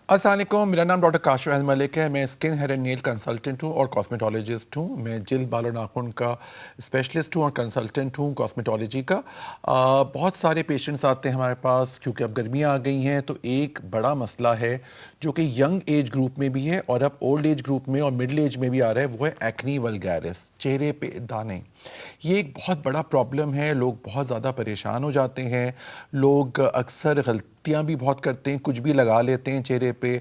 السلام علیکم، میرا نام ڈاکٹر کاشف احمد ملک ہے. میں skin hair and nail consultant ہوں اور کاسمیٹولوجسٹ ہوں. میں جلد بال و ناخن کا اسپیشلسٹ ہوں اور کنسلٹنٹ ہوں کاسمیٹولوجی کا. بہت سارے پیشنٹس آتے ہیں ہمارے پاس کیونکہ اب گرمیاں آ گئی ہیں، تو ایک بڑا مسئلہ ہے جو کہ ینگ ایج گروپ میں بھی ہے اور اب اولڈ ایج گروپ میں اور مڈل ایج میں بھی آ رہا ہے، وہ ہے ایکنی ولگیرس، چہرے پہ دانے. یہ ایک بہت بڑا پرابلم ہے. لوگ بہت زیادہ پریشان ہو جاتے ہیں. لوگ اکثر غلطیاں بھی بہت کرتے ہیں، کچھ بھی لگا لیتے ہیں چہرے پہ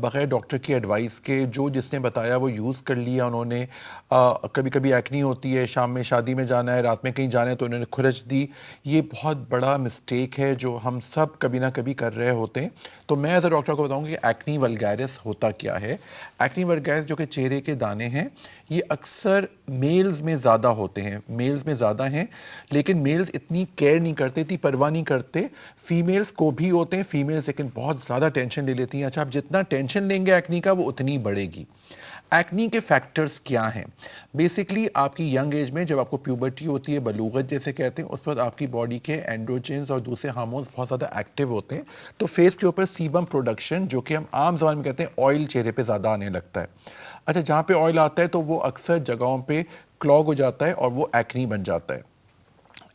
بغیر ڈاکٹر کی ایڈوائس کے. جس نے بتایا وہ یوز کر لیا انہوں نے. کبھی کبھی ایکنی ہوتی ہے، شام میں شادی میں جانا ہے، رات میں کہیں جانا ہے تو انہوں نے کھرچ دی. یہ بہت بڑا مسٹیک ہے جو ہم سب کبھی نہ کبھی کر رہے ہوتے ہیں. تو میں ایز اے ڈاکٹر کو بتاؤں کہ ایکنی ولگیرس ہوتا کیا ہے. ایکنی ولگیرس جو کہ چہرے کے دانے ہیں، یہ اکثر میلز میں زیادہ ہوتے ہیں. میلز میں زیادہ ہیں، لیکن میلز اتنی کیئر نہیں کرتے، اتنی پرواہ نہیں کرتے. فیمیلز کو بھی ہوتے ہیں، فیمیلز لیکن بہت زیادہ ٹینشن لے لیتی ہیں. اچھا، آپ جتنا ٹینشن لیں گے ایکنی کا، وہ اتنی بڑھے گی. ایکنی کے فیکٹرز کیا ہیں؟ بیسکلی آپ کی ینگ ایج میں جب آپ کو پیوبرٹی ہوتی ہے، بلوغت جیسے کہتے ہیں، اس وقت آپ کی باڈی کے اینڈروجنز اور دوسرے ہارمونز بہت زیادہ ایکٹیو ہوتے ہیں. تو فیس کے اوپر سیبم پروڈکشن، جو کہ ہم عام زبان میں کہتے ہیں آئل، چہرے پہ زیادہ آنے لگتا ہے. اچھا، جہاں پہ آئل آتا ہے تو وہ اکثر جگہوں پہ کلاگ ہو جاتا ہے اور وہ ایکنی بن جاتا ہے.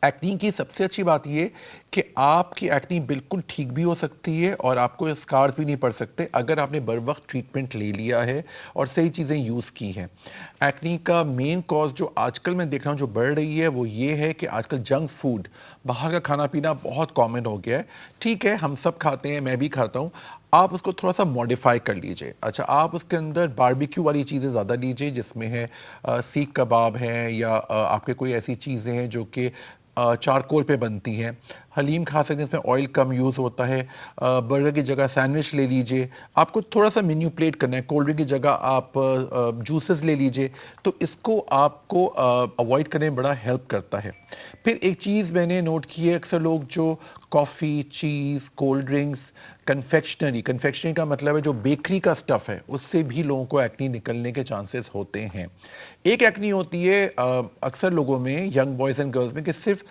ایکنی کی سب سے اچھی بات یہ کہ آپ کی ایکنی بالکل ٹھیک بھی ہو سکتی ہے اور آپ کو اسکارز بھی نہیں پڑ سکتے اگر آپ نے بر وقت ٹریٹمنٹ لے لیا ہے اور صحیح چیزیں یوز کی ہیں. ایکنی کا مین کاز جو آج کل میں دیکھ رہا ہوں جو بڑھ رہی ہے، وہ یہ ہے کہ آج کل جنک فوڈ، باہر کا کھانا پینا بہت کامن ہو گیا ہے. ٹھیک ہے، ہم سب کھاتے ہیں، میں بھی کھاتا ہوں. آپ اس کو تھوڑا سا ماڈیفائی کر لیجئے. اچھا، آپ اس کے اندر باربیکیو والی چیزیں زیادہ لیجئے، جس میں ہے سیخ کباب ہیں یا آپ کے کوئی ایسی چیزیں ہیں جو کہ چارکول پہ بنتی ہیں. حلیم کھا سکتے ہیں، اس میں آئل کم یوز ہوتا ہے. برگر کی جگہ سینڈوچ لے لیجئے. آپ کو تھوڑا سا مینیو پلیٹ کرنا ہے. کولڈ ڈرنک کی جگہ آپ جوسز لے لیجئے. تو اس کو آپ کو اوائڈ کرنے میں بڑا ہیلپ کرتا ہے. پھر ایک چیز میں نے نوٹ کی ہے، اکثر لوگ جو کافی، چیز، کولڈ ڈرنکس، کنفیکشنری کا مطلب ہے جو بیکری کا سٹف ہے، اس سے بھی لوگوں کو ایکنی نکلنے کے چانسز ہوتے ہیں. ایک ایکنی ہوتی ہے اکثر لوگوں میں، ینگ بوائز اینڈ گرلز میں، کہ صرف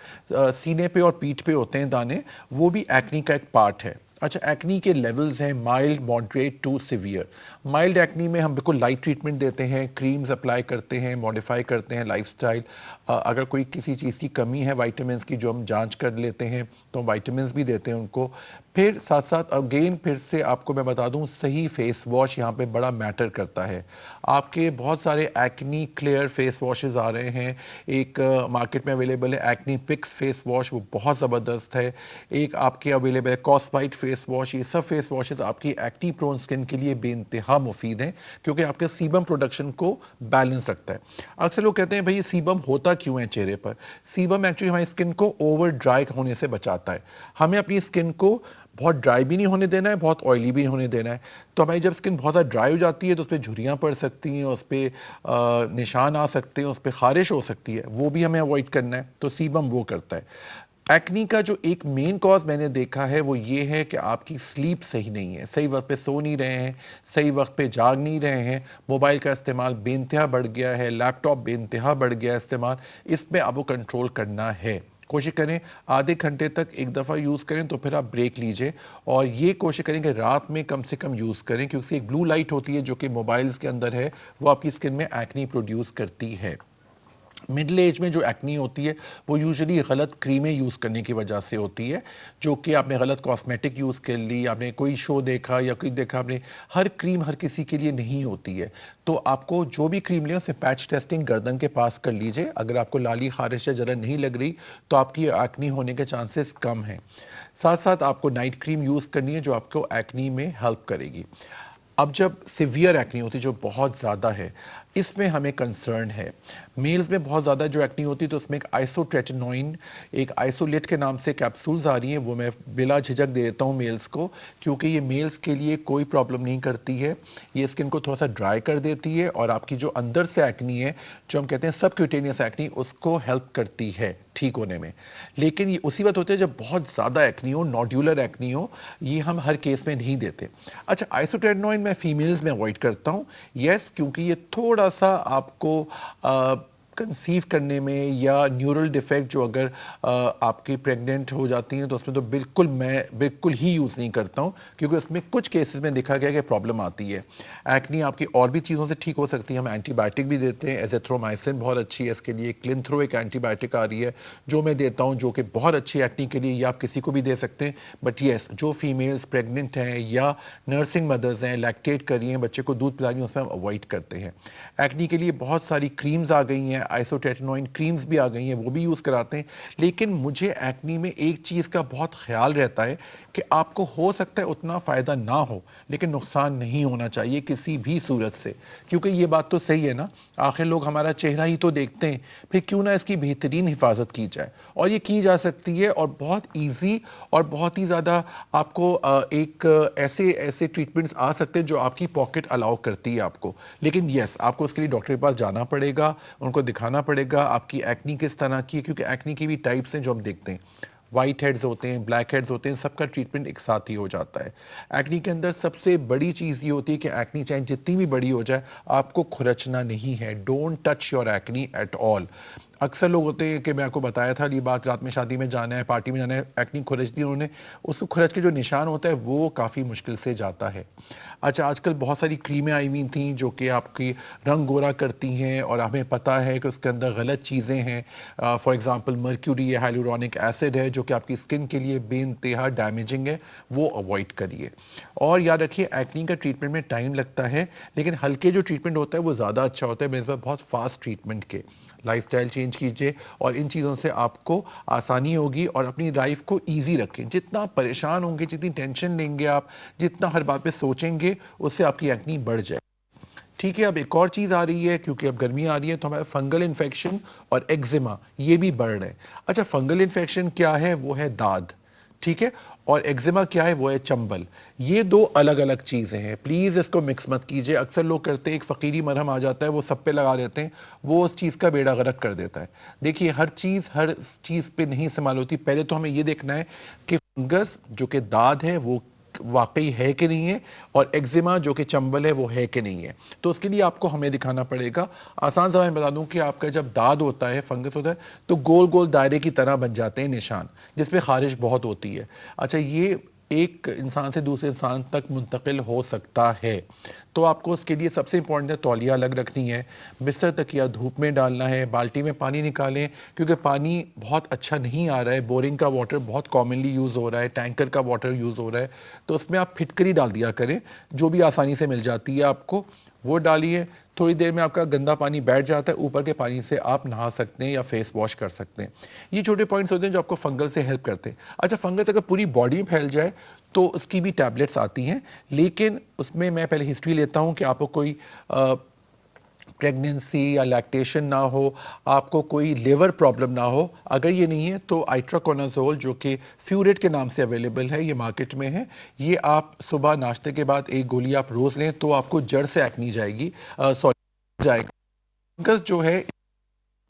سینے پہ اور پیٹھ پہ ہوتے ہیں دانے. وہ بھی ایکنی کا ایک پارٹ ہے. اچھا، ایکنی کے لیولز ہیں mild, moderate to severe. Mild acne میں ہم بالکل لائٹ ٹریٹمنٹ دیتے ہیں، کریمز اپلائی کرتے ہیں، ماڈیفائی کرتے ہیں لائف سٹائل. اگر کوئی کسی چیز کی کمی ہے وائٹامنس کی، جو ہم جانچ کر لیتے ہیں، تو وائٹامنس بھی دیتے ہیں ان کو. پھر ساتھ ساتھ اگین پھر سے آپ کو میں بتا دوں، صحیح فیس واش یہاں پہ بڑا میٹر کرتا ہے. آپ کے بہت سارے ایکنی کلیئر فیس واشز آ رہے ہیں. ایک مارکیٹ میں اویلیبل ہے ایکنی پکس فیس واش، وہ بہت زبردست ہے. ایک آپ کے اویلیبل ہے کاسبائٹ فیس واش. یہ سب فیس واشز آپ کی ایکنی پرون اسکن کے لیے بے انتہا مفید ہیں، کیونکہ آپ کے سیبم پروڈکشن کو بیلنس رکھتا ہے. اکثر لوگ کہتے ہیں بھائی یہ سیبم ہوتا کیوں ہے چہرے پر؟ سیبم ایکچولی ہماری اسکن کو اوور ڈرائی ہونے سے بچاتا ہے. ہمیں اپنی اسکن کو بہت ڈرائی بھی نہیں ہونے دینا ہے، بہت آئلی بھی نہیں ہونے دینا ہے. تو ہماری جب اسکن بہت زیادہ ڈرائی ہو جاتی ہے تو اس پہ جھریاں پڑ سکتی ہیں، اس پہ نشان آ سکتے ہیں، اس پہ خارش ہو سکتی ہے. وہ بھی ہمیں اوائڈ کرنا ہے. تو سیبم وہ کرتا ہے. ایکنی کا جو ایک مین کاز میں نے دیکھا ہے وہ یہ ہے کہ آپ کی سلیپ صحیح نہیں ہے، صحیح وقت پہ سو نہیں رہے ہیں، صحیح وقت پہ جاگ نہیں رہے ہیں. موبائل کا استعمال بے انتہا بڑھ گیا ہے، لیپ ٹاپ بے انتہا بڑھ گیا ہے استعمال. اس پہ آپ کو کنٹرول کرنا ہے. کوشش کریں آدھے گھنٹے تک ایک دفعہ یوز کریں، تو پھر آپ بریک لیجئے. اور یہ کوشش کریں کہ رات میں کم سے کم یوز کریں، کیونکہ اس کی ایک بلو لائٹ ہوتی ہے جو کہ موبائلز کے اندر ہے، وہ آپ کی اسکن میں ایکنی پروڈیوس کرتی ہے. مڈل ایج میں جو ایکنی ہوتی ہے وہ یوزلی غلط کریمیں یوز کرنے کی وجہ سے ہوتی ہے، جو کہ آپ نے غلط کاسمیٹک یوز کر لی، آپ نے کوئی شو دیکھا یا کوئی دیکھا، آپ نے ہر کریم ہر کسی کے لیے نہیں ہوتی ہے. تو آپ کو جو بھی کریم لیں اسے پیچ ٹیسٹنگ گردن کے پاس کر لیجئے. اگر آپ کو لالی، خارش یا جلن نہیں لگ رہی تو آپ کی ایکنی ہونے کے چانسز کم ہیں. ساتھ ساتھ آپ کو نائٹ کریم یوز کرنی ہے جو آپ کو ایکنی میں ہیلپ کرے گی. اب جب سیویئر ایکنی ہوتی ہے جو بہت زیادہ ہے، اس میں ہمیں کنسرن ہے. میلز میں بہت زیادہ جو ایکنی ہوتی ہے تو اس میں ایک آئسوٹریٹنوئن، ایک آئسولیٹ کے نام سے کیپسولز آ رہی ہیں، وہ میں بلا جھجک دے دیتا ہوں میلز کو، کیونکہ یہ میلز کے لیے کوئی پرابلم نہیں کرتی ہے. یہ اسکن کو تھوڑا سا ڈرائی کر دیتی ہے اور آپ کی جو اندر سے ایکنی ہے، جو ہم کہتے ہیں سب کیوٹینیس ایکنی، اس کو ہیلپ کرتی ہے ٹھیک ہونے میں. لیکن یہ اسی وقت ہوتا ہے جب بہت زیادہ ایکنی ہو، نوڈیولر ایکنی ہو. یہ ہم ہر کیس میں نہیں دیتے. اچھا، آئسوٹریٹنوئن میں فیمیلز میں اوائڈ کرتا ہوں، یس، کیونکہ یہ تھوڑا سا آپ کو کنسیو کرنے میں یا نیورل ڈیفیکٹ جو اگر آپ کی پریگننٹ ہو جاتی ہیں تو اس میں تو بالکل ہی یوز نہیں کرتا ہوں، کیونکہ اس میں کچھ کیسز میں دیکھا گیا کہ پرابلم آتی ہے. ایکنی آپ کی اور بھی چیزوں سے ٹھیک ہو سکتی ہے. ہم اینٹی بایوٹک بھی دیتے ہیں، ایزیتھرومائسن بہت اچھی ہے اس کے لیے. کلنتھرو ایک اینٹی بایوٹک آ رہی ہے جو میں دیتا ہوں، جو کہ بہت اچھی ایکنی کے لیے، یہ آپ کسی کو بھی دے سکتے ہیں. بٹ یس، جو فیمیلز پریگننٹ ہیں یا نرسنگ مدرز ہیں، لیکٹیٹ کر رہی ہیں، بچے کو دودھ پلا رہی ہیں، اس میں ہم اوائڈ کرتے ہیں. ایکنی کے لیے بہت ساری کریمز آ گئی ہیں، آئسوٹیٹنوئن کریمز بھی آ گئی ہیں، وہ بھی یوز کراتے ہیں. لیکن مجھے ایکنی میں ایک چیز کا بہت خیال رہتا ہے کہ آپ کو ہو سکتا ہے اتنا فائدہ نہ ہو، لیکن نقصان نہیں ہونا چاہیے کسی بھی صورت سے. کیونکہ یہ بات تو صحیح ہے نا، آخر لوگ ہمارا چہرہ ہی تو دیکھتے ہیں، پھر کیوں نہ اس کی بہترین حفاظت کی جائے. اور یہ کی جا سکتی ہے، اور بہت ایزی اور بہت ہی زیادہ آپ کو ایک ایسے ٹریٹمنٹس آ سکتے ہیں جو آپ کی پاکٹ الاؤ کرتی ہے آپ کو. لیکن یس، آپ کو اس کے لیے ڈاکٹر کے پاس جانا پڑے گا، ان کو دکھانا پڑے گا آپ کی ایکنی کس طرح کی ہے، کیونکہ ایکنی کی بھی ٹائپس ہیں جو ہم دیکھتے ہیں. وائٹ ہیڈز ہوتے ہیں، بلیک ہیڈز ہوتے ہیں، سب کا ٹریٹمنٹ ایک ساتھ ہی ہو جاتا ہے. ایکنی کے اندر سب سے بڑی چیز یہ ہوتی ہے کہ ایکنی چاہے جتنی بھی بڑی ہو جائے، آپ کو کھرچنا نہیں ہے. Don't touch your acne at all. اکثر لوگ ہوتے ہیں کہ میں آپ کو بتایا تھا، یہ بات رات میں شادی میں جانا ہے، پارٹی میں جانا ہے، ایکنی کھرچ دی انہوں نے، اس کو کھرچ کے جو نشان ہوتا ہے وہ کافی مشکل سے جاتا ہے. اچھا، آج کل بہت ساری کریمیں آئی ہوئی تھیں جو کہ آپ کی رنگ گورا کرتی ہیں، اور ہمیں پتہ ہے کہ اس کے اندر غلط چیزیں ہیں. فار ایگزامپل مرکیوری ہے، ہائلورونک ایسڈ ہے، جو کہ آپ کی اسکن کے لیے بے انتہا ڈیمیجنگ ہے، وہ اوائڈ کریے. اور یاد رکھیے، ایکنی کا ٹریٹمنٹ میں ٹائم لگتا ہے، لیکن ہلکے جو ٹریٹمنٹ ہوتا ہے وہ زیادہ اچھا ہوتا ہے بنسبت بہت فاسٹ ٹریٹمنٹ کے. لائف سٹائل چینج کیجئے، اور ان چیزوں سے آپ کو آسانی ہوگی، اور اپنی لائف کو ایزی رکھیں. جتنا پریشان ہوں گے، جتنی ٹینشن لیں گے آپ، جتنا ہر بات پہ سوچیں گے، اس سے آپ کی ایکنی بڑھ جائے. ٹھیک ہے. اب ایک اور چیز آ رہی ہے، کیونکہ اب گرمی آ رہی ہے تو ہمارا فنگل انفیکشن اور ایگزیما یہ بھی بڑھ رہے ہیں. اچھا، فنگل انفیکشن کیا ہے؟ وہ ہے داد، ٹھیک ہے. اور ایگزیما کیا ہے؟ وہ ہے چنبل. یہ دو الگ الگ چیزیں ہیں، پلیز اس کو مکس مت کیجئے. اکثر لوگ کرتے ہیں، ایک فقیری مرہم آ جاتا ہے، وہ سب پہ لگا دیتے ہیں، وہ اس چیز کا بیڑا غرق کر دیتا ہے. دیکھیے، ہر چیز پہ نہیں استعمال ہوتی. پہلے تو ہمیں یہ دیکھنا ہے کہ فنگس جو کہ داد ہے وہ واقعی ہے کہ نہیں ہے، اور ایگزیما جو کہ چنبل ہے وہ ہے کہ نہیں ہے. تو اس کے لیے آپ کو ہمیں دکھانا پڑے گا. آسان زبان میں بتا دوں کہ آپ کا جب داد ہوتا ہے، فنگس ہوتا ہے، تو گول گول دائرے کی طرح بن جاتے ہیں نشان، جس پہ خارش بہت ہوتی ہے. اچھا، یہ ایک انسان سے دوسرے انسان تک منتقل ہو سکتا ہے. تو آپ کو اس کے لیے سب سے امپورٹنٹ ہے تولیہ الگ رکھنی ہے، بستر تکیہ دھوپ میں ڈالنا ہے، بالٹی میں پانی نکالیں، کیونکہ پانی بہت اچھا نہیں آ رہا ہے. بورنگ کا واٹر بہت کامنلی یوز ہو رہا ہے، ٹینکر کا واٹر یوز ہو رہا ہے، تو اس میں آپ پھٹکری ڈال دیا کریں، جو بھی آسانی سے مل جاتی ہے آپ کو، وہ ڈالیے. تھوڑی دیر میں آپ کا گندا پانی بیٹھ جاتا ہے، اوپر کے پانی سے آپ نہا سکتے ہیں یا فیس واش کر سکتے ہیں. یہ چھوٹے پوائنٹس ہوتے ہیں جو آپ کو فنگل سے ہیلپ کرتے ہیں. اچھا، فنگس اگر پوری باڈی میں پھیل جائے تو اس کی بھی ٹیبلٹس آتی ہیں، لیکن اس میں پہلے ہسٹری لیتا ہوں کہ آپ کو کوئی پریگننسی یا لیکٹیشن نہ ہو، آپ کو کوئی لیور پرابلم نہ ہو. اگر یہ نہیں ہے تو آئٹراکونازول، جو کہ فیوریٹ کے نام سے اویلیبل ہے، یہ مارکیٹ میں ہے، یہ آپ صبح ناشتے کے بعد ایک گولی آپ روز لیں تو آپ کو جڑ سے ایکنی جائے گی، جائے گا. فنگس جو ہے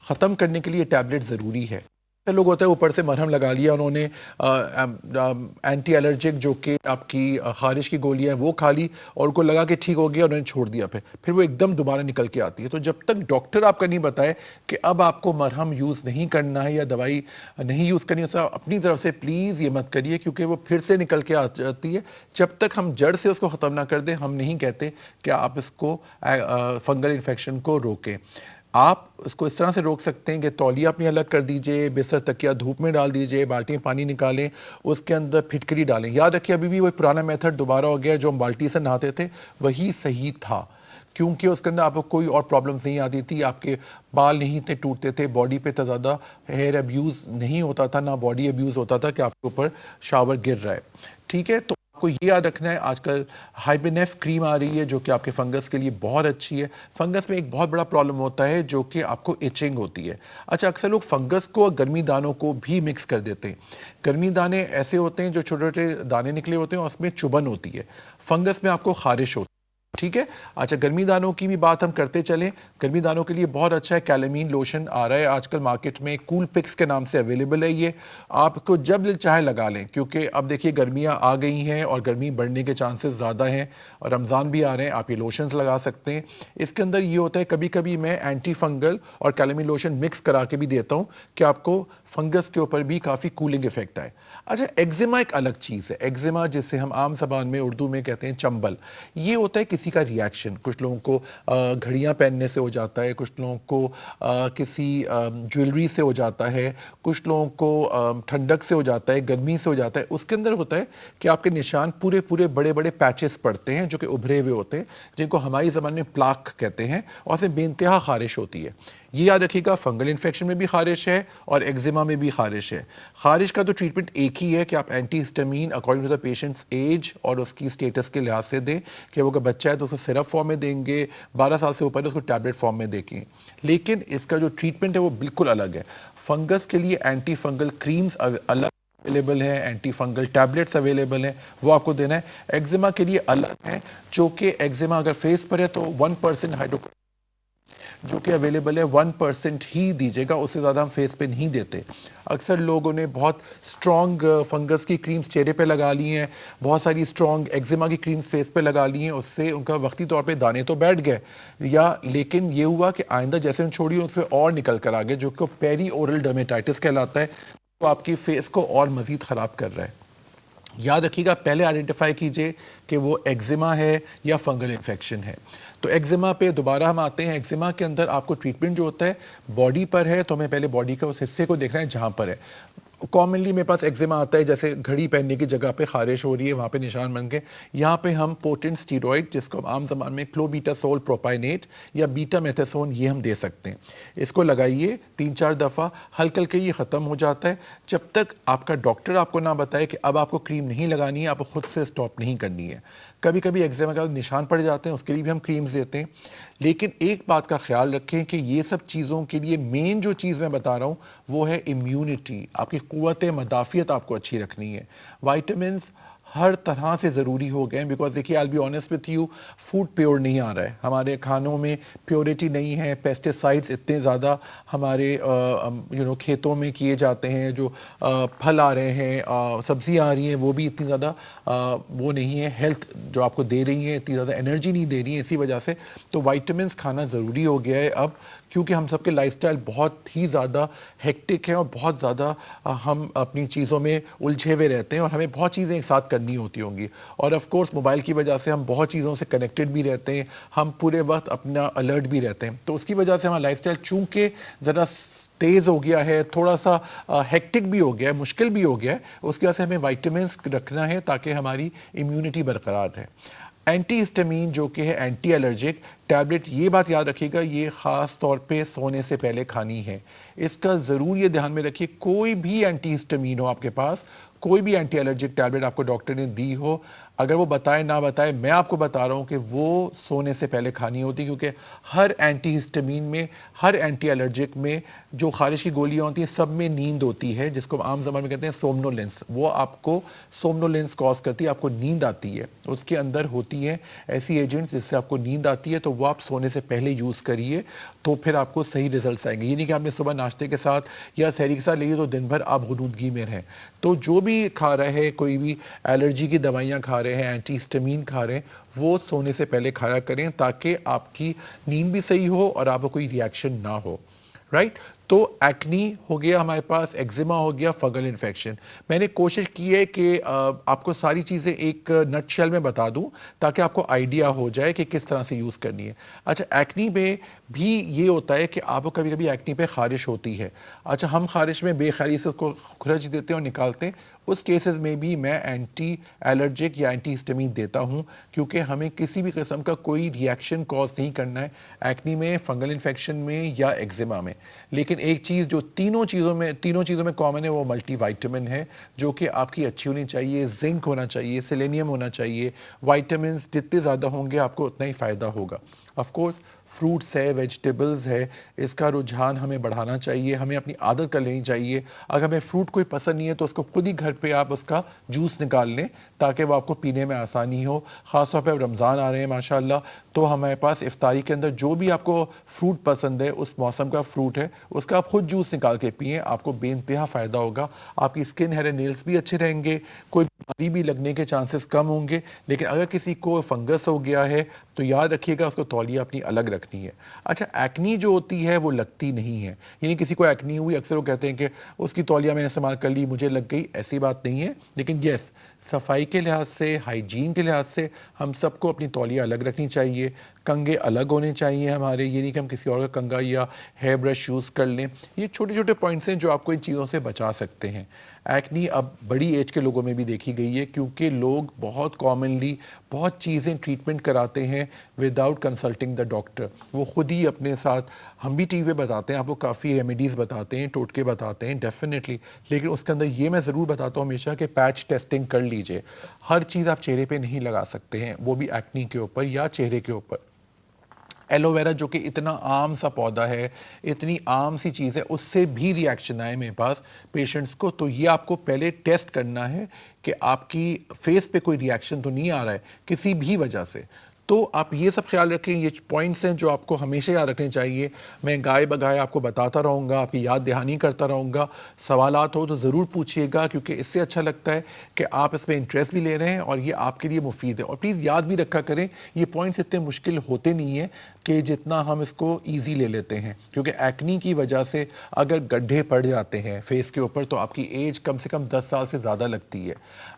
ختم کرنے کے لیے ٹیبلٹ ضروری ہے. لوگ ہوتا ہے اوپر سے مرہم لگا لیا انہوں نے، اینٹی الرجک جو کہ آپ کی خارش کی گولیاں ہیں وہ کھا لی، اور ان کو لگا کہ ٹھیک ہو گیا، انہوں نے چھوڑ دیا. پھر وہ ایک دم دوبارہ نکل کے آتی ہے. تو جب تک ڈاکٹر آپ کا نہیں بتائے کہ اب آپ کو مرہم یوز نہیں کرنا ہے یا دوائی نہیں یوز کرنی ہے، اپنی طرف سے پلیز یہ مت کریے، کیونکہ وہ پھر سے نکل کے آ جاتی ہے. جب تک ہم جڑ سے اس کو ختم نہ کر دیں، ہم نہیں کہتے کہ آپ اس کو فنگل انفیکشن کو روکیں. آپ اس کو اس طرح سے روک سکتے ہیں کہ تولیہ اپنی الگ کر دیجئے، بستر تکیہ دھوپ میں ڈال دیجئے، بالٹی میں پانی نکالیں، اس کے اندر پھٹکری ڈالیں. یاد رکھیے، ابھی بھی وہ پرانا میتھڈ دوبارہ ہو گیا، جو ہم بالٹی سے نہاتے تھے وہی صحیح تھا، کیونکہ اس کے اندر آپ کو کوئی اور پرابلمس نہیں آتی تھی، آپ کے بال نہیں تھے ٹوٹتے تھے، باڈی پہ زیادہ ہیئر ابیوز نہیں ہوتا تھا، نہ باڈی ابیوز ہوتا تھا کہ آپ کے اوپر شاور گر رہا ہے. ٹھیک ہے. تو آپ کو یہ یاد رکھنا ہے. آج کل ہائبینیف کریم آ رہی ہے جو کہ آپ کے فنگس کے لیے بہت اچھی ہے. فنگس میں ایک بہت بڑا پرابلم ہوتا ہے جو کہ آپ کو ایچنگ ہوتی ہے. اچھا، اکثر لوگ فنگس کو اور گرمی دانوں کو بھی مکس کر دیتے ہیں. گرمی دانے ایسے ہوتے ہیں جو چھوٹے چھوٹے دانے نکلے ہوتے ہیں اور اس میں چبھن ہوتی ہے. فنگس میں آپ کو خارش ہوتی ہے. ٹھیک ہے. اچھا گرمی دانوں کی بھی بات ہم کرتے چلیں. گرمی دانوں کے لیے بہت اچھا ہے کیلامین لوشن آ رہا ہے آج کل مارکیٹ میں, کول پکس کے نام سے اویلیبل ہے. یہ آپ کو جب دل چاہے لگا لیں, کیونکہ اب دیکھیے گرمیاں آ گئی ہیں اور گرمی بڑھنے کے چانسز زیادہ ہیں, اور رمضان بھی آ رہے ہیں, آپ یہ لوشنز لگا سکتے ہیں. اس کے اندر یہ ہوتا ہے کبھی کبھی میں اینٹی فنگل اور کیلامین لوشن مکس کرا کے بھی دیتا ہوں کہ آپ کو فنگس کے اوپر بھی کافی کولنگ افیکٹ آئے. اچھا ایگزیما ایک الگ چیز ہے. ایگزیما جسے ہم عام زبان میں اردو میں کہتے ہیں چمبل, یہ ہوتا ہے کسی کا ریاکشن. کچھ لوگوں کو گھڑیاں پہننے سے ہو جاتا ہے, کچھ لوگوں کو کسی جویلری سے ہو جاتا ہے, کچھ لوگوں کو ٹھنڈک سے ہو جاتا ہے, گرمی سے ہو جاتا ہے. اس کے اندر ہوتا ہے کہ آپ کے نشان پورے پورے بڑے بڑے پیچز پڑتے ہیں جو کہ ابھرے ہوئے ہوتے ہیں, جن کو ہماری زبان میں پلاک کہتے ہیں, اور اسے بے انتہا خارش ہوتی ہے. یہ یاد رکھیے گا فنگل انفیکشن میں بھی خارش ہے اور ایگزیما میں بھی خارش ہے. خارش کا تو ٹریٹمنٹ ایک ہی ہے کہ آپ antihistamine according to the patient's age اور اس کی اسٹیٹس کے لحاظ سے دیں, کہ وہ اگر بچہ ہے تو اس کو سرپ فارم میں دیں گے, 12 سال سے اوپر ہے اس کو ٹیبلٹ فارم میں دیں گے. لیکن اس کا جو ٹریٹمنٹ ہے وہ بالکل الگ ہے. فنگس کے لیے اینٹی فنگل کریمز الگ اویلیبل ہیں, اینٹی فنگل ٹیبلٹس اویلیبل ہیں, وہ آپ کو دینا ہے. ایگزیما کے لیے الگ ہے, جو کہ ایگزیما اگر فیس پر ہے تو 1% ہائیڈرو جو کہ اویلیبل ہے 1% ہی دیجیے گا, اس سے زیادہ ہم فیس پہ نہیں دیتے. اکثر لوگوں نے بہت اسٹرانگ فنگس کی کریمز چہرے پہ لگا لی ہیں, بہت ساری اسٹرانگ ایگزیما کی کریمز فیس پہ لگا لی ہیں, اس سے ان کا وقتی طور پہ دانے تو بیٹھ گئے, یا لیکن یہ ہوا کہ آئندہ جیسے ہم چھوڑی اس پہ اور نکل کر آگے, جو کہ پیری اورل ڈرمیٹائٹس کہلاتا ہے, تو آپ کی فیس کو اور مزید خراب کر رہا ہے. یاد رکھیے گا پہلے آئیڈینٹیفائی کیجئے کہ وہ ایگزیما ہے یا فنگل انفیکشن ہے. تو ایگزیما پہ دوبارہ ہم آتے ہیں. ایگزیما کے اندر آپ کو ٹریٹمنٹ جو ہوتا ہے باڈی پر ہے, تو ہمیں پہلے باڈی کا اس حصے کو دیکھنا ہے جہاں پر ہے. کامنلی میرے پاس ایگزیما آتا ہے جیسے گھڑی پہننے کی جگہ پہ خارش ہو رہی ہے, وہاں پہ نشان بن گئے. یہاں پہ ہم پوٹنٹ اسٹیرائڈ, جس کو ہم عام زبان میں کلوبیٹاسول پروپائنیٹ یا بیٹا میتھاسون, یہ ہم دے سکتے ہیں. اس کو لگائیے 3-4 دفعہ, ہلکے ہلکے یہ ختم ہو جاتا ہے. جب تک آپ کا ڈاکٹر آپ کو نہ بتائے کہ اب آپ کو کریم نہیں لگانی ہے, آپ کو خود سے اسٹاپ نہیں کرنی ہے. کبھی کبھی ایگزیما کے نشان پڑ جاتے ہیں, اس کے لیے بھی ہم کریمز دیتے ہیں. لیکن ایک بات کا خیال رکھیں کہ یہ سب چیزوں کے لیے مین جو چیز میں بتا رہا ہوں وہ ہے امیونٹی. آپ کی قوت مدافعت آپ کو اچھی رکھنی ہے. وائٹامنس ہر طرح سے ضروری ہو گئے ہیں, بیکاز دیکھیے I'll be honest with you, food pure نہیں آ رہا ہے, ہمارے کھانوں میں پیورٹی نہیں ہے. پیسٹیسائڈز اتنے زیادہ ہمارے کھیتوں میں کیے جاتے ہیں, جو پھل آ رہے ہیں, سبزیاں آ رہی ہیں, وہ بھی اتنی زیادہ وہ نہیں ہے, ہیلتھ جو آپ کو دے رہی ہیں اتنی زیادہ انرجی نہیں دے رہی ہیں. اسی وجہ سے تو وائٹامنس کھانا ضروری ہو گیا ہے اب, کیونکہ ہم سب کے لائف سٹائل بہت ہی زیادہ ہیکٹک ہے اور بہت زیادہ ہم اپنی چیزوں میں الجھے ہوئے رہتے ہیں, اور ہمیں بہت چیزیں ایک ساتھ کرنی ہوتی ہوں گی. اور آف کورس موبائل کی وجہ سے ہم بہت چیزوں سے کنیکٹڈ بھی رہتے ہیں, ہم پورے وقت اپنا الرٹ بھی رہتے ہیں. تو اس کی وجہ سے ہمارا لائف سٹائل چونکہ ذرا تیز ہو گیا ہے, تھوڑا سا ہیکٹک بھی ہو گیا ہے, مشکل بھی ہو گیا ہے, اس کی وجہ سے ہمیں وائٹامنس رکھنا ہے تاکہ ہماری امیونٹی برقرار رہے. اینٹی ہسٹامین جو کہ ہے اینٹی الرجک ٹیبلٹ, یہ بات یاد رکھیے گا یہ خاص طور پہ سونے سے پہلے کھانی ہے. اس کا ضرور یہ دھیان میں رکھیے, کوئی بھی اینٹی ہسٹامین ہو آپ کے پاس, کوئی بھی اینٹی الرجک ٹیبلٹ آپ کو ڈاکٹر نے دی ہو, اگر وہ بتائے نہ بتائے, میں آپ کو بتا رہا ہوں کہ وہ سونے سے پہلے کھانی ہوتی, کیونکہ ہر اینٹی ہسٹامین میں, ہر اینٹی الرجک میں جو خارش کی گولیاں ہوتی ہیں سب میں نیند ہوتی ہے, جس کو عام زبان میں کہتے ہیں سومنولینس. وہ آپ کو سومنولینس کاز کرتی ہے, آپ کو نیند آتی ہے. اس کے اندر ہوتی ہیں ایسی ایجنٹس جس سے آپ کو نیند آتی ہے, تو وہ آپ سونے سے پہلے یوز کریے, تو پھر آپ کو صحیح ریزلٹس آئیں گے. یہ نہیں کہ آپ نے صبح ناشتے کے ساتھ یا سحری کے ساتھ لیے تو دن بھر آپ غنودگی میں رہیں. تو جو بھی کھا رہے ہیں, کوئی بھی الرجی کی دوائیاں کھا رہے ہیں, اینٹی ہسٹامین کھا رہے ہیں, وہ سونے سے پہلے کھایا کریں تاکہ آپ کی نیند بھی صحیح ہو اور آپ کو کوئی ریاکشن نہ ہو. رائٹ. تو ایکنی ہو گیا ہمارے پاس, ایگزیما ہو گیا, فنگل انفیکشن. میں نے کوشش کی ہے کہ آپ کو ساری چیزیں ایک نٹ شیل میں بتا دوں تاکہ آپ کو آئیڈیا ہو جائے کہ کس طرح سے یوز کرنی ہے. اچھا ایکنی میں بھی یہ ہوتا ہے کہ آپ کو کبھی کبھی ایکنی پہ خارش ہوتی ہے. اچھا ہم خارش میں بے خیالی سے اس کو کھرچ دیتے ہیں اور نکالتے ہیں. اس کیسز میں بھی میں اینٹی الرجک یا اینٹی ہسٹامین دیتا ہوں, کیونکہ ہمیں کسی بھی قسم کا کوئی ریاکشن کاز نہیں کرنا ہے ایکنی میں, فنگل انفیکشن میں یا ایگزیما میں. لیکن ایک چیز جو تینوں چیزوں میں کامن ہے وہ ملٹی وائٹامن ہے, جو کہ آپ کی اچھی ہونی چاہیے. زنک ہونا چاہیے, سیلینیم ہونا چاہیے. وائٹامنس جتنے زیادہ ہوں گے آپ کو اتنا ہی فائدہ ہوگا. آف کورس فروٹس ہے، ویجیٹیبلز ہے، اس کا رجحان ہمیں بڑھانا چاہیے، ہمیں اپنی عادت کر لینی چاہیے. اگر ہمیں فروٹ کوئی پسند نہیں ہے تو اس کو خود ہی گھر پہ آپ اس کا جوس نکال لیں تاکہ وہ آپ کو پینے میں آسانی ہو. خاص طور پہ اب رمضان آ رہے ہیں ماشاء اللہ، تو ہمارے پاس افطاری کے اندر جو بھی آپ کو فروٹ پسند ہے، اس موسم کا فروٹ ہے، اس کا آپ خود جوس نکال کے پئیں. آپ کو بے انتہا فائدہ ہوگا. آپ کی اسکن، ہیئر اینڈ نیلس بھی اچھے رہیں گے، کوئی بیماری بھی لگنے کے چانسز کم ہوں گے. لیکن اگر کسی کو فنگس ہو گیا ہے تو یاد رکھیے گا اس کو تولیہ اپنی الگ رکھنی ہے. اچھا، ایکنی جو ہوتی ہے وہ لگتی نہیں ہے، یعنی کسی کو ایکنی ہوئی، اکثر وہ کہتے ہیں کہ اس کی تولیہ میں نے استعمال کر لی مجھے لگ گئی، ایسی بات نہیں ہے. لیکن یس، صفائی کے لحاظ سے، ہائیجین کے لحاظ سے ہم سب کو اپنی تولیہ الگ رکھنی چاہیے. کنگھے الگ ہونے چاہیے ہمارے، یہ نہیں کہ ہم کسی اور کا کنگھا یا ہیئر برش یوز کر لیں. یہ چھوٹے چھوٹے پوائنٹس ہیں جو آپ کو ان چیزوں سے بچا سکتے ہیں. ایکنی اب بڑی ایج کے لوگوں میں بھی دیکھی گئی ہے کیونکہ لوگ بہت کامنلی بہت چیزیں ٹریٹمنٹ کراتے ہیں وداؤٹ کنسلٹنگ دا ڈاکٹر. وہ خود ہی اپنے ساتھ، ہم بھی ٹی وی پہ بتاتے ہیں آپ کو، کافی ریمیڈیز بتاتے ہیں، ٹوٹکے بتاتے ہیں ڈیفینیٹلی، لیکن اس کے اندر یہ میں ضرور بتاتا ہوں ہمیشہ کہ پیچ ٹیسٹنگ کر لیجئے. ہر چیز آپ چہرے پہ نہیں لگا سکتے ہیں، وہ بھی ایکنی کے اوپر یا چہرے کے اوپر. ایلو ویرا جو کہ اتنا عام سا پودا ہے، اتنی عام سی چیز ہے، اس سے بھی ریئیکشن آئے میرے پاس پیشنٹس کو. تو یہ آپ کو پہلے ٹیسٹ کرنا ہے کہ آپ کی فیس پہ کوئی ریئیکشن تو نہیں آ رہا ہے کسی بھی وجہ سے. تو آپ یہ سب خیال رکھیں. یہ پوائنٹس ہیں جو آپ کو ہمیشہ یاد رکھنے چاہیے. میں گائے بگائے آپ کو بتاتا رہوں گا، آپ کی یاد دہانی کرتا رہوں گا. سوالات ہو تو ضرور پوچھیے گا، کیونکہ اس سے اچھا لگتا ہے کہ آپ اس میں انٹرسٹ بھی لے رہے ہیں اور یہ آپ کے لیے مفید ہے. اور پلیز یاد بھی رکھا کریں، یہ پوائنٹس اتنے مشکل ہوتے نہیں ہیں کہ جتنا ہم اس کو ایزی لے لیتے ہیں. کیونکہ ایکنی کی وجہ سے اگر گڈھے پڑ جاتے ہیں فیس کے اوپر تو آپ کی ایج کم سے کم 10 سال سے زیادہ لگتی ہے.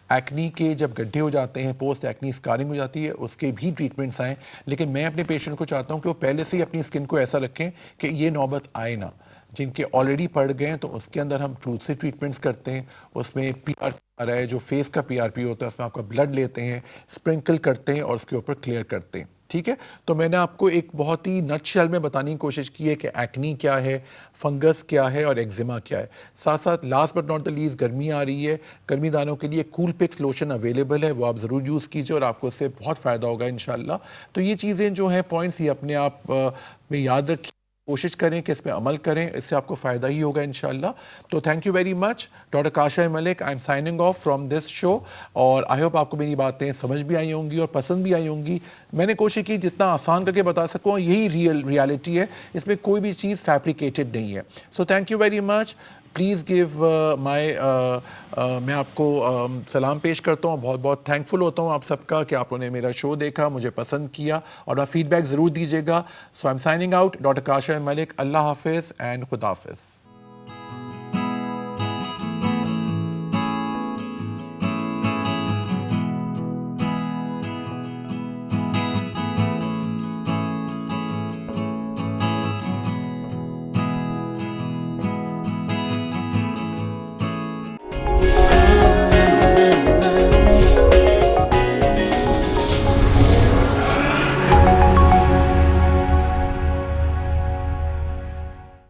ایکنی کے جب گڈھے ہو جاتے ہیں، پوسٹ ایکنی اسکارنگ ہو جاتی ہے، اس کے بھی ٹریٹمنٹس آئیں. لیکن میں اپنے پیشنٹ کو چاہتا ہوں کہ وہ پہلے سے ہی اپنی اسکن کو ایسا رکھیں کہ یہ نوبت آئے نہ. جن کے آلریڈی پڑ گئے ہیں تو اس کے اندر ہم ٹروتھ سے ٹریٹمنٹس کرتے ہیں. اس میں پی آر پی آ رہا ہے جو فیس کا پی آر پی ہوتا ہے، اس میں آپ کا بلڈ لیتے ہیں، اسپرنکل کرتے ہیں اور اس کے اوپر کلیئر کرتے ہیں. ٹھیک ہے، تو میں نے آپ کو ایک بہت ہی نٹ شیل میں بتانے کی کوشش کی ہے کہ ایکنی کیا ہے، فنگس کیا ہے اور ایگزیما کیا ہے. ساتھ ساتھ last but not the least, گرمی آ رہی ہے، گرمی دانوں کے لیے کول پکس لوشن اویلیبل ہے، وہ آپ ضرور یوز کیجیے اور آپ کو اس سے بہت فائدہ ہوگا انشاءاللہ. تو یہ چیزیں جو ہیں پوائنٹس، یہ اپنے آپ میں یاد رکھیے، کوشش کریں کہ اس پہ عمل کریں، اس سے آپ کو فائدہ ہی ہوگا انشاءاللہ. تو thank you very much. Doctor Kasha Malik, I am signing off from this show. اور آئی ہوپ آپ کو میری باتیں سمجھ بھی آئی ہوں گی اور پسند بھی آئی ہوں گی. میں نے کوشش کی جتنا آسان کر کے بتا سکوں، یہی ریالٹی ہے، اس میں کوئی بھی چیز فیبریکیٹڈ نہیں ہے. So thank you very much. Please give my میں آپ کو سلام پیش کرتا ہوں، بہت بہت تھینک فل ہوتا ہوں آپ سب کا کہ آپ نے میرا شو دیکھا، مجھے پسند کیا اور آپ فیڈ بیک ضرور دیجیے گا. So I am signing out. Doctor Kasha Malik, اللہ حافظ اینڈ خدا حافظ.